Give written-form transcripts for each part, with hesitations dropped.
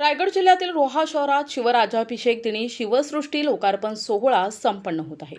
रायगड जिल्ह्यातील रोहा शहरात शिवराज्याभिषेक दिनी शिवसृष्टी लोकार्पण सोहळा संपन्न होत आहे।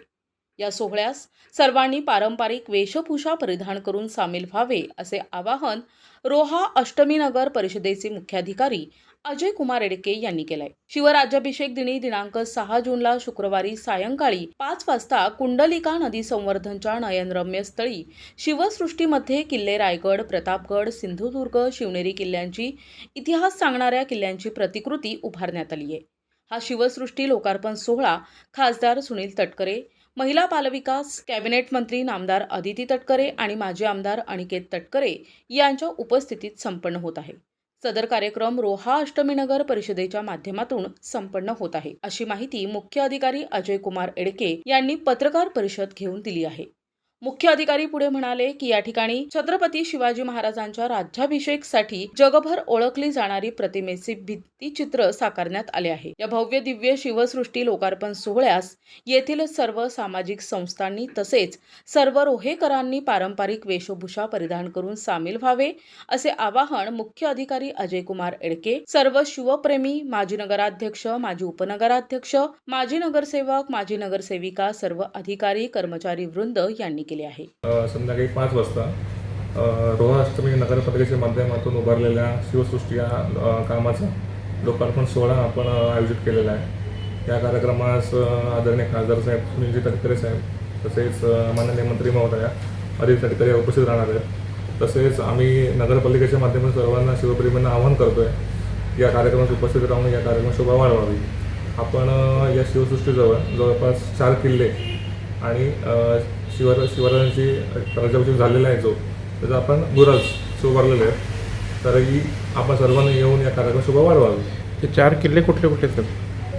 या सोहळ्यास सर्वांनी पारंपरिक वेशभूषा परिधान करून सामील व्हावे असे आवाहन रोहा अष्टमी नगर परिषदेचे मुख्याधिकारी अजय कुमार एडके यांनी केले। शिवराज्याभिषेक दिनी दिनांक 6 जूनला शुक्रवारी सायंकाळी 5 वाजता कुंडलिका नदी संवर्धनच्या नयनरम्य स्थळी शिवसृष्टीमध्ये किल्ले रायगड, प्रतापगड, सिंधुदुर्ग, शिवनेरी किल्ल्यांची इतिहास सांगणाऱ्या किल्ल्यांची प्रतिकृती उभारण्यात आली आहे। हा शिवसृष्टी लोकार्पण सोहळा खासदार सुनील तटकरे, महिला बालविकास कॅबिनेट मंत्री नामदार अदिती तटकरे आणि माजी आमदार अनिकेत तटकरे यांच्या उपस्थितीत संपन्न होत आहे। सदर कार्यक्रम रोहा अष्टमी नगर परिषदेच्या माध्यमातून संपन्न होत आहे, अशी माहिती मुख्य अधिकारी अजय कुमार एडके यांनी पत्रकार परिषद घेऊन दिली आहे। मुख्य अधिकारी पुढे म्हणाले की या ठिकाणी छत्रपती शिवाजी महाराजांच्या राज्याभिषेकासाठी जगभर ओळखली जाणारी प्रतिमेचे भित्तिचित्र साकारण्यात आले आहे। या भव्य दिव्य शिवसृष्टी लोकार्पण सोहळ्यास येथील सर्व सामाजिक संस्थांनी तसेच सर्व रोहेकरांनी पारंपरिक वेशभूषा परिधान करून सामील व्हावे असे आवाहन मुख्य अधिकारी अजय कुमार एडके, सर्व शिवप्रेमी, माजी नगराध्यक्ष, माजी उपनगराध्यक्ष, माजी नगरसेवक, माजी नगरसेविका, सर्व अधिकारी कर्मचारी वृंद यांनी केले आहे। संध्याकाळी 5 वाजता रोहा अष्टमी नगरपालिकेच्या माध्यमातून उभारलेल्या शिवसृष्टी या कामाचा लोकार्पण सोहळा आपण आयोजित केलेला आहे। या कार्यक्रमास आदरणीय खासदार साहेब सुनील तटकरे साहेब, तसेच माननीय मंत्री महोदया अदिती तटकरे उपस्थित राहणार आहेत। तसेच आम्ही नगरपालिकेच्या माध्यमातून सर्वांना शिवप्रेमींना आवाहन करतोय या कार्यक्रमात उपस्थित राहून या कार्यक्रमात शोभा वाढवावी। आपण या शिवसृष्टीजवळ जवळपास 4 किल्ले आणि शिवरायांची राज्याभिषेक झालेला आहे जो त्याचा आपण बुराज उभारलेले आहेत, तरीही आपण सर्वांनी येऊन या कार्यक्रमात शोभा वाढवावी। ते 4 किल्ले कुठले कुठले सर?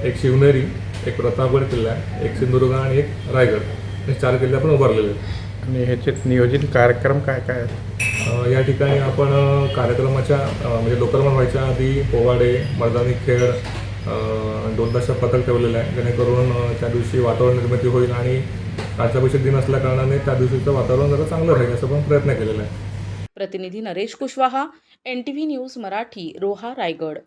एक शिवनेरी, एक प्रतापगड किल्ला आहे, एक सिंधुदुर्ग आणि एक रायगड, हे 4 किल्ले आपण उभारलेले आहेत। आणि ह्याचे नियोजित कार्यक्रम काय काय आहेत? या ठिकाणी आपण कार्यक्रमाच्या म्हणजे लोकार्पण व्हायच्या आधी पोवाडे, मर्दानी खेळ, ढोलताशा पथक ठेवलेलं आहे, जेणेकरून त्या दिवशी वातावरण निर्मिती होईल आणि राज्याभिषेक दिन असल्या कारणाने त्या दिवशीचं वातावरण जरा चांगलं राहील असा पण प्रयत्न केलेला आहे। प्रतिनिधी नरेश कुशवाहा, NTV न्यूज मराठी, रोहा, रायगड।